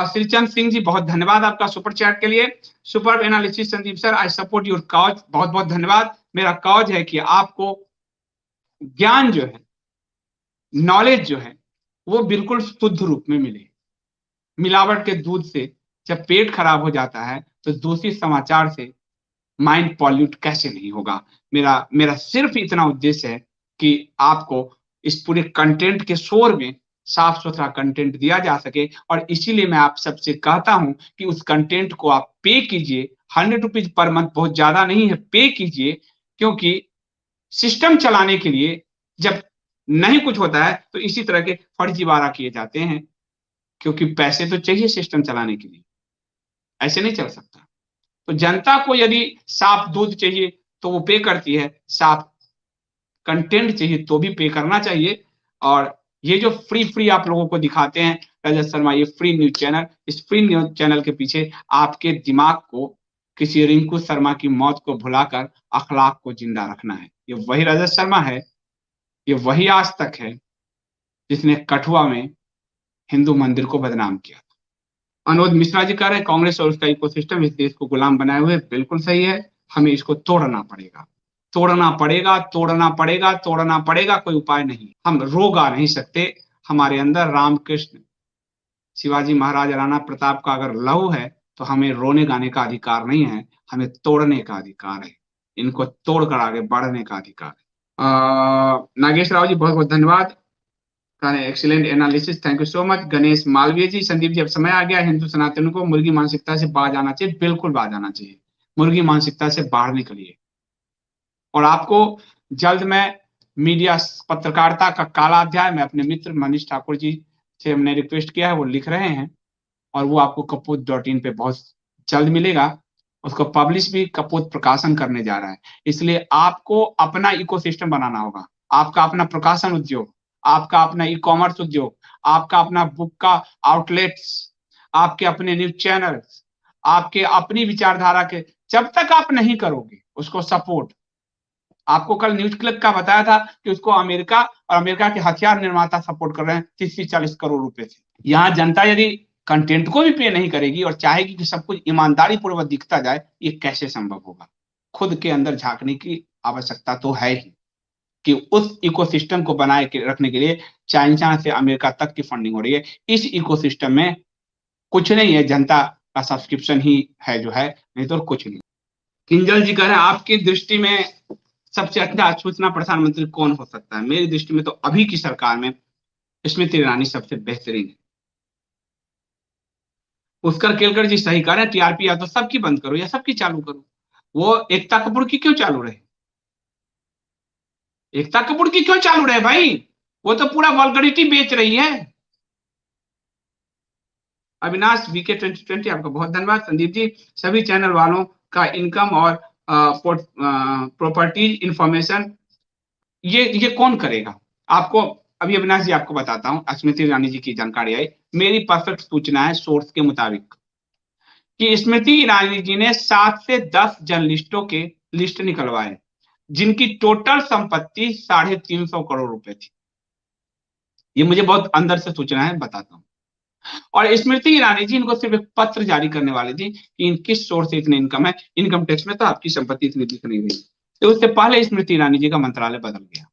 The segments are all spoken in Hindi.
श्रीचंद सिंह जी, बहुत धन्यवाद आपका सुपर चैट के लिए। Super analysis Sandeep sir, I support your cause, बहुत बहुत धन्यवाद। मेरा कॉज है कि आपको ज्ञान जो है, नॉलेज जो है, वो बिल्कुल शुद्ध रूप में मिले। मिलावट के दूध से जब पेट खराब हो जाता है तो दूषित समाचार से माइंड पॉल्यूट कैसे नहीं होगा। मेरा मेरा सिर्फ इतना उद्देश्य है कि आपको इस पूरे कंटेंट के शोर में साफ सुथरा कंटेंट दिया जा सके, और इसीलिए मैं आप सबसे कहता हूं कि उस कंटेंट को आप पे कीजिए। 100 रुपीज पर मंथ बहुत ज्यादा नहीं है, पे कीजिए। क्योंकि सिस्टम चलाने के लिए जब नहीं कुछ होता है तो इसी तरह के फर्जीवाड़ा किए जाते हैं, क्योंकि पैसे तो चाहिए सिस्टम चलाने के लिए, ऐसे नहीं चल सकता। तो जनता को यदि साफ दूध चाहिए तो वो पे करती है, साफ कंटेंट चाहिए तो भी पे करना चाहिए। और ये जो फ्री फ्री आप लोगों को दिखाते हैं रजत शर्मा, ये फ्री न्यूज चैनल, इस फ्री न्यूज चैनल के पीछे आपके दिमाग को किसी रिंकू शर्मा की मौत को भुलाकर अखलाक को जिंदा रखना है। ये वही रजत शर्मा है, ये वही आज तक है जिसने कठुआ में हिंदू मंदिर को बदनाम किया। अनुज मिश्रा जी कह रहे हैं कांग्रेस और उसका इकोसिस्टम इस देश को गुलाम बनाए हुए। बिल्कुल सही है, हमें इसको तोड़ना पड़ेगा, तोड़ना पड़ेगा, तोड़ना पड़ेगा, तोड़ना पड़ेगा। कोई उपाय नहीं, हम रोगा नहीं सकते। हमारे अंदर रामकृष्ण, शिवाजी महाराज, राणा प्रताप का अगर लहू है तो हमें रोने गाने का अधिकार नहीं है, हमें तोड़ने का अधिकार है। इनको तोड़कर आगे बढ़ने का अधिकार है। नागेश राव जी, बहुत बहुत धन्यवाद। Excellent analysis, thank you so much. Ganesh Malviya ji, Sandeep ji अब समय आ गया हिंदू सनातन को मुर्गी मानसिकता से बाहर जाना चाहिए। बिल्कुल बाहर जाना चाहिए, मुर्गी मानसिकता से बाहर निकलिए। और आपको जल्द मैं मीडिया पत्रकारिता का काला अध्याय, मैं अपने मित्र मनीष ठाकुर जी से हमने रिक्वेस्ट किया है, वो लिख रहे हैं, और वो आपको कपूत.in पे बहुत जल्द मिलेगा। उसको पब्लिश भी कपूत प्रकाशन करने जा रहा है। इसलिए आपको अपना इकोसिस्टम बनाना होगा, आपका अपना प्रकाशन उद्योग, आपका अपना ई कॉमर्स उद्योग, आपका अपना बुक का आउटलेट्स, आपके अपने न्यूज चैनल्स, आपके अपनी विचारधारा के, जब तक आप नहीं करोगे उसको सपोर्ट। आपको कल न्यूज क्लिक का बताया था कि उसको अमेरिका और अमेरिका के हथियार निर्माता सपोर्ट कर रहे हैं 30-40 करोड़ रुपए से। यहां जनता यदि कंटेंट को भी पे नहीं करेगी और चाहेगी कि सब कुछ ईमानदारी पूर्वक दिखता जाए, ये कैसे संभव होगा। खुद के अंदर झांकने की आवश्यकता तो है ही, कि उस इकोसिस्टम को बनाए के रखने के लिए चाइना से अमेरिका तक की फंडिंग हो रही है। इस इकोसिस्टम में कुछ नहीं है, जनता का सब्सक्रिप्शन ही है जो है, नहीं तो कुछ नहीं। किंजल जी कह रहे हैं आपकी दृष्टि में सबसे अच्छा सूचना प्रसारण मंत्री कौन हो सकता है। मेरी दृष्टि में तो अभी की सरकार में स्मृति ईरानी सबसे बेहतरीन है। पुष्कर केलकर जी सही कह रहे हैं, टीआरपी या तो सबकी बंद करो या सबकी चालू करो। वो एकता कपूर की क्यों चालू रहे, एकता कपूर की क्यों चालू रहे भाई, वो तो पूरा वल्गरिटी बेच रही है। अविनाश वीके 2020 आपका बहुत धन्यवाद। संदीप जी, सभी चैनल वालों का इनकम और प्रॉपर्टी इंफॉर्मेशन ये कौन करेगा। आपको अभी अविनाश जी आपको बताता हूं, स्मृति ईरानी जी की जानकारी आई, मेरी परफेक्ट सूचना है सोर्स के मुताबिक, कि स्मृति ईरानी जी ने 7 से 10 जर्नलिस्टों के लिस्ट निकलवाए जिनकी टोटल संपत्ति 350 करोड़ रुपए थी। ये मुझे बहुत अंदर से सूचना है, बताता हूं। और स्मृति ईरानी जी इनको सिर्फ एक पत्र जारी करने वाली थी कि इन किस सोर्स से इतने इनकम है, इनकम टैक्स में तो आपकी संपत्ति इतनी दिख नहीं रही। तो उससे पहले स्मृति ईरानी जी का मंत्रालय बदल गया।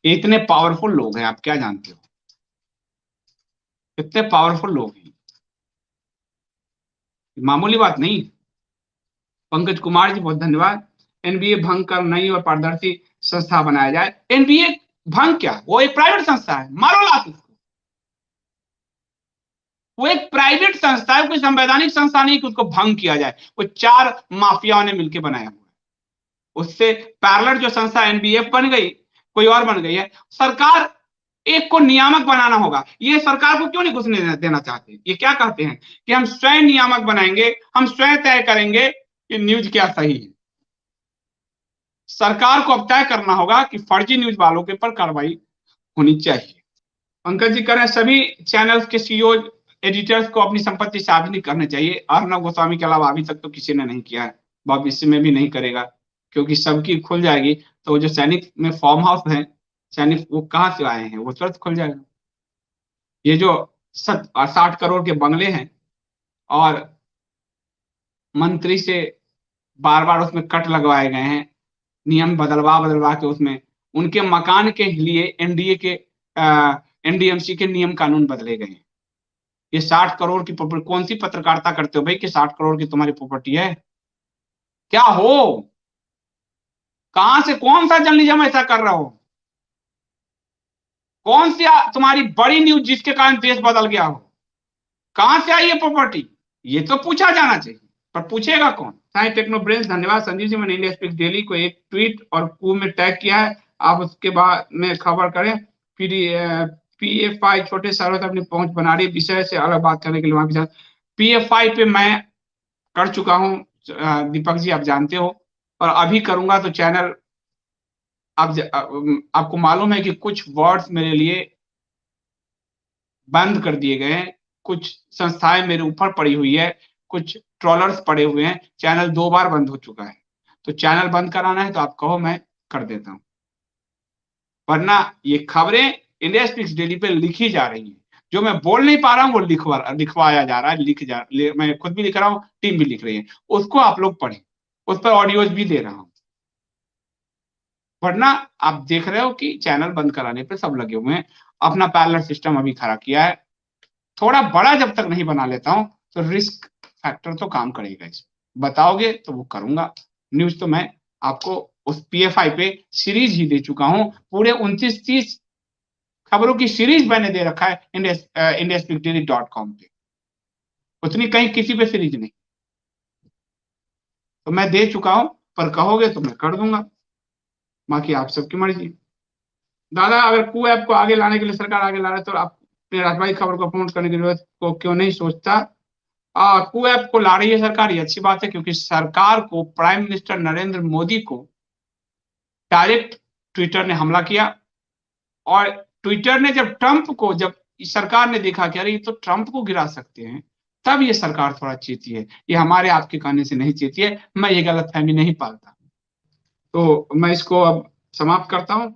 इतने पावरफुल लोग हैं, आप क्या जानते हो, इतने पावरफुल लोग हैं, मामूली बात नहीं। पंकज कुमार जी बहुत धन्यवाद। एनबीए भंग कर नई और पारदर्शी संस्था बनाया जाए। एनबीए भंग क्या, वो एक प्राइवेट संस्था है, मारो लात उसको। वो एक प्राइवेट संस्था है, कोई संवैधानिक संस्था नहीं कि उसको भंग किया जाए। वो 4 माफियाओं ने मिलकर बनाया हुआ है। उससे पैरेलल जो संस्था एनबीएफ बन गई, कोई और बन गई है। सरकार एक को नियामक बनाना होगा। ये सरकार को क्यों नहीं घुसने देना चाहते, ये क्या कहते हैं कि हम स्वयं नियामक बनाएंगे, हम स्वयं तय करेंगे कि न्यूज क्या सही है। सरकार को अब तय करना होगा कि फर्जी न्यूज वालों के ऊपर कार्रवाई होनी चाहिए। पंकज जी कह रहे हैं सभी चैनल्स के सीईओ एडिटर्स को अपनी संपत्ति सार्वजनिक करनी चाहिए। अर्णव गोस्वामी के अलावा अभी तक तो किसी ने नहीं किया है, भविष्य में भी नहीं करेगा, क्योंकि सबकी खुल जाएगी तो जो सैनिक में फॉर्म हाउस है, सैनिक वो कहाँ से आए हैं, वो तुरंत खुल जाएगा। ये जो 60 करोड़ के बंगले हैं और मंत्री से बार बार उसमें कट लगवाए गए हैं, नियम बदलवा बदलवा के उसमें उनके मकान के लिए एनडीएमसी के नियम कानून बदले गए हैं। ये 60 करोड़ की प्रॉपर्टी, कौन सी पत्रकारिता करते हो भाई कि 60 करोड़ की तुम्हारी प्रॉपर्टी है? क्या हो? कहां से कौन सा जर्नलिज्म ऐसा कर रहे हो? कौन सी तुम्हारी बड़ी न्यूज जिसके कारण देश बदल गया हो? कहां से आई है प्रॉपर्टी? ये तो पूछा जाना चाहिए, पर पूछेगा कौन? साई टेक्नो ब्रेन, धन्यवाद संजीव जी। मैंने इंडिया स्पीक डेली को एक ट्वीट और कू में टैग किया है, आप उसके बाद में खबर करें। पीएफआई छोटे शहरों तक अपनी पहुंच बना रही है, विषय से अलग बात करने के लिए वहां के साथ पीएफआई पे मैं कर चुका हूं, दीपक जी आप जानते हो, और अभी करूंगा। तो चैनल आपको मालूम है कि कुछ वर्ड्स मेरे लिए बंद कर दिए गए हैं, कुछ संस्थाएं मेरे ऊपर पड़ी हुई है, कुछ ट्रोलर्स पड़े हुए हैं, चैनल 2 बार बंद हो चुका है। तो चैनल बंद कराना है तो आप कहो, मैं कर देता हूं, वरना ये खबरें इंडिया स्पीक्स डेली पे लिखी जा रही हैं। जो मैं बोल नहीं पा रहा हूं वो लिखवाया जा रहा है, मैं खुद भी लिख रहा हूं, टीम भी लिख रही है, उसको आप लोग पढ़ें, उस पर ऑडियोज भी दे रहा हूं। वरना आप देख रहे हो कि चैनल बंद कराने पे सब लगे हुए हैं। अपना पैरेलल सिस्टम अभी खड़ा किया है, थोड़ा बड़ा जब तक नहीं बना लेता हूं तो रिस्क फैक्टर तो काम करेगा। इस बताओगे तो वो करूंगा। न्यूज तो मैं आपको उस पीएफआई पे सीरीज ही दे चुका हूं, पूरे 29-30 खबरों की सीरीज मैंने दे रखा है indiaspicdaily.com पे, उतनी कहीं किसी पे सीरीज नहीं, तो मैं दे चुका हूं। पर कहोगे तो मैं कर दूंगा, बाकी आप सबकी मर्जी। दादा, अगर कू ऐप को आगे लाने के लिए सरकार आगे ला रहा है तो आप राजभाई खबर को प्रमोट करने की जरूरत को क्यों नहीं सोचता? कू ऐप को ला रही है सरकार, ये अच्छी बात है, क्योंकि सरकार को प्राइम मिनिस्टर नरेंद्र मोदी को डायरेक्ट ट्विटर ने हमला किया, और ट्विटर ने जब सरकार ने देखा कि अरे ये तो ट्रंप को गिरा सकते हैं, तब ये सरकार थोड़ा चेती है। ये हमारे आपके कहने से नहीं चेती है, मैं ये गलतफहमी नहीं पालता। तो मैं इसको अब समाप्त करता हूं।